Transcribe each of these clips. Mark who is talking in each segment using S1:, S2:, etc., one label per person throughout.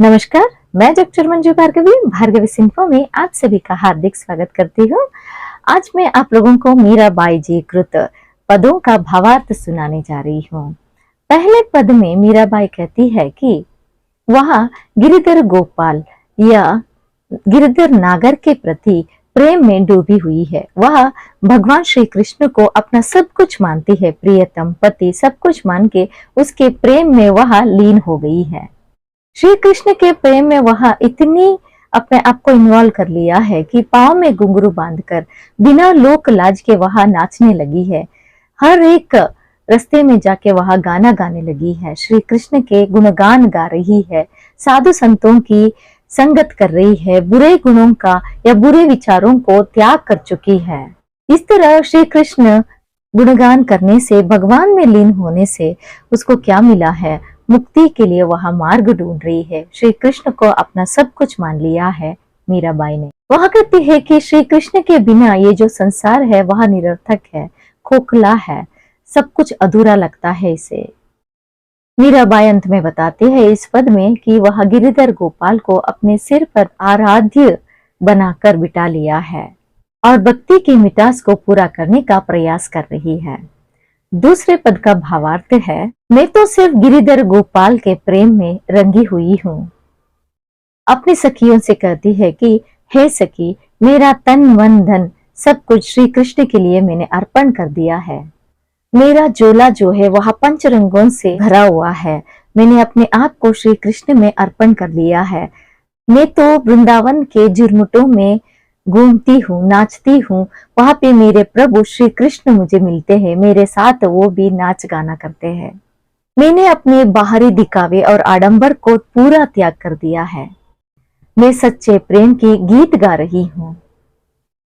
S1: नमस्कार, मैं डॉक्टर मंजू भार्गवी भार्गवी सिंफो में आप सभी का हार्दिक स्वागत करती हूँ। आज मैं आप लोगों को मीराबाई जी कृत पदों का भावार्थ सुनाने जा रही हूँ। पहले पद में मीराबाई कहती है कि वह गिरिधर गोपाल या गिरिधर नागर के प्रति प्रेम में डूबी हुई है। वह भगवान श्री कृष्ण को अपना सब कुछ मानती है, प्रियतम पति सब कुछ मान के उसके प्रेम में वह लीन हो गई है। श्री कृष्ण के प्रेम में वह इतनी अपने आप को इन्वॉल्व कर लिया है कि पांव में घुंघरू बांधकर बिना लोक लाज के वह नाचने लगी है। हर एक रास्ते में जाके वह गाना गाने लगी है, श्री कृष्ण के गुणगान गा रही है, साधु संतों की संगत कर रही है, बुरे गुणों का या बुरे विचारों को त्याग कर चुकी है। इस तरह श्री कृष्ण गुणगान करने से, भगवान में लीन होने से उसको क्या मिला है? मुक्ति के लिए वह मार्ग ढूंढ रही है। श्री कृष्ण को अपना सब कुछ मान लिया है मीराबाई ने। वह कहती है कि श्री कृष्ण के बिना ये जो संसार है वह निरर्थक है, खोखला है, सब कुछ अधूरा लगता है इसे। मीराबाई अंत में बताते हैं इस पद में कि वह गिरिधर गोपाल को अपने सिर पर आराध्य बनाकर बिठा लिया है और भक्ति की मिठास को पूरा करने का प्रयास कर रही है। दूसरे पद का भावार्थ है, मैं तो सिर्फ गिरिधर गोपाल के प्रेम में रंगी हुई हूँ। अपनी सखियों से कहती है कि हे सखी, मेरा तन मन धन सब कुछ श्री कृष्ण के लिए मैंने अर्पण कर दिया है। मेरा झोला जो है वह पंच रंगों से भरा हुआ है। मैंने अपने आप को श्री कृष्ण में अर्पण कर लिया है। मैं तो वृंदावन के झुरमुटों में घूमती हूँ, नाचती हूँ, वहां पे मेरे प्रभु श्री कृष्ण मुझे मिलते हैं, मेरे साथ वो भी नाच गाना करते हैं। मैंने अपने बाहरी दिखावे और आडंबर को पूरा त्याग कर दिया है। मैं सच्चे प्रेम की गीत गा रही हूँ।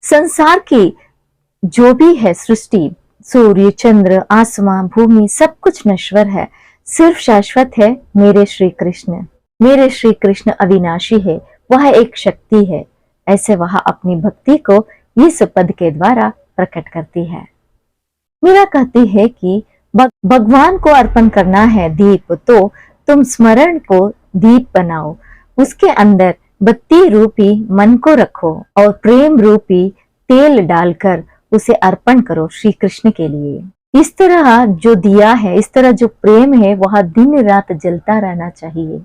S1: संसार की जो भी है सृष्टि, सूर्य, चंद्र, आसमां, भूमि, सब कुछ नश्वर है, सिर्फ शाश्वत है मेरे श्री कृष्ण। मेरे श्री कृष्ण अविनाशी है, वह एक शक्ति है। ऐसे वह अपनी भक्ति को इस पद के द्वारा प्रकट करती है। मीरा कहती है कि भगवान को अर्पण करना है दीप, तो तुम स्मरण को दीप बनाओ, उसके अंदर बत्ती रूपी मन को रखो और प्रेम रूपी तेल डालकर उसे अर्पण करो श्री कृष्ण के लिए। इस तरह जो दिया है, इस तरह जो प्रेम है वह दिन रात जलता रहना चाहिए।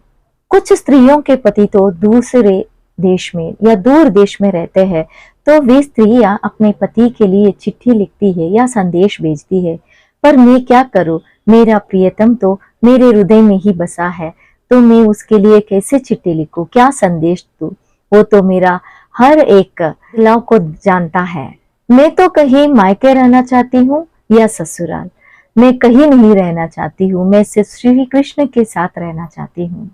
S1: कुछ स्त्रियों के पति तो दूसरे देश में या दूर देश में रहते हैं, तो वे स्त्रियां अपने पति के लिए चिट्ठी लिखती है या संदेश भेजती है, पर मैं क्या करूं, मेरा प्रियतम तो मेरे हृदय में ही बसा है, तो मैं उसके लिए कैसे चिट्ठी लिखूं, क्या संदेश दूं? वो तो मेरा हर एक लव को जानता है। मैं तो कहीं मायके रहना चाहती हूँ या ससुराल, मैं कहीं नहीं रहना चाहती हूँ, मैं सिर्फ श्री कृष्ण के साथ रहना चाहती हूँ।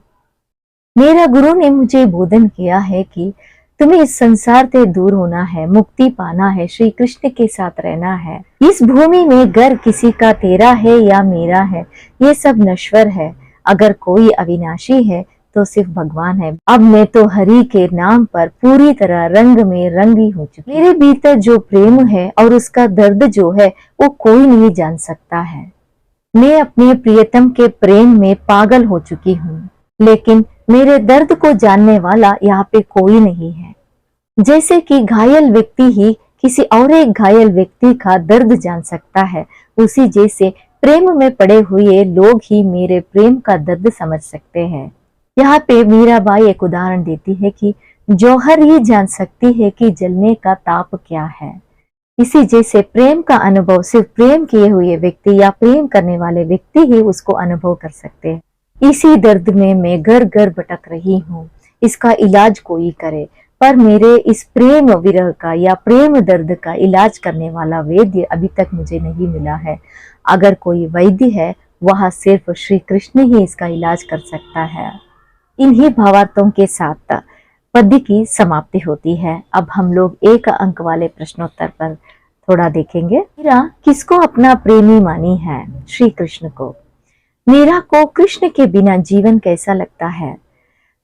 S1: मेरा गुरु ने मुझे बोधन किया है कि तुम्हें इस संसार से दूर होना है, मुक्ति पाना है, श्री कृष्ण के साथ रहना है। इस भूमि में घर किसी का तेरा है या मेरा है, ये सब नश्वर है। अगर कोई अविनाशी है तो सिर्फ भगवान है। अब मैं तो हरि के नाम पर पूरी तरह रंग में रंगी हो चुकी। मेरे भीतर जो प्रेम है और उसका दर्द जो है वो कोई नहीं जान सकता है। मैं अपने प्रियतम के प्रेम में पागल हो चुकी हूँ, लेकिन मेरे दर्द को जानने वाला यहाँ पे कोई नहीं है। जैसे कि घायल व्यक्ति ही किसी और एक घायल व्यक्ति का दर्द जान सकता है, उसी जैसे प्रेम में पड़े हुए लोग ही मेरे प्रेम का दर्द समझ सकते हैं। यहाँ पे मीराबाई एक उदाहरण देती है कि जौहर ही जान सकती है कि जलने का ताप क्या है। इसी जैसे प्रेम का अनुभव सिर्फ प्रेम किए हुए व्यक्ति या प्रेम करने वाले व्यक्ति ही उसको अनुभव कर सकते हैं। इसी दर्द में मैं घर घर भटक रही हूँ, इसका इलाज कोई करे, पर मेरे इस प्रेम विरह का या प्रेम दर्द का इलाज करने वाला वैद्य अभी तक मुझे नहीं मिला है। अगर कोई वैद्य है, वह सिर्फ श्री कृष्ण ही इसका इलाज कर सकता है। इन्हीं भावार्थों के साथ पद्य की समाप्ति होती है। अब हम लोग एक अंक वाले प्रश्नोत्तर पर थोड़ा देखेंगे। मीरा किसको अपना प्रेमी मानी है? श्री कृष्ण को। मीरा को कृष्ण के बिना जीवन कैसा लगता है?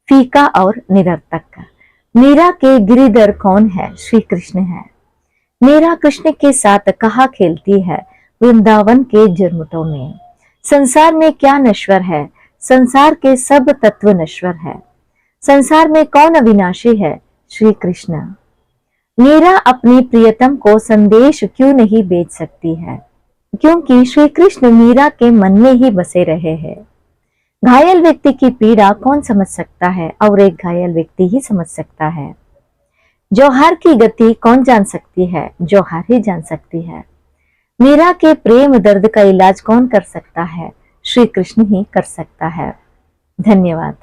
S1: फीका और निरर्थक। मीरा के गिरिधर कौन है? श्री कृष्ण है। मीरा कृष्ण के साथ कहाँ खेलती है? वृंदावन के झुरमुटों में। संसार में क्या नश्वर है? संसार के सब तत्व नश्वर है। संसार में कौन अविनाशी है? श्री कृष्ण। मीरा अपनी प्रियतम को संदेश क्यों नहीं भेज सकती है? क्योंकि श्री कृष्ण मीरा के मन में ही बसे रहे हैं। घायल व्यक्ति की पीड़ा कौन समझ सकता है? और एक घायल व्यक्ति ही समझ सकता है। जौहर की गति कौन जान सकती है? जौहर ही जान सकती है। मीरा के प्रेम दर्द का इलाज कौन कर सकता है? श्री कृष्ण ही कर सकता है। धन्यवाद।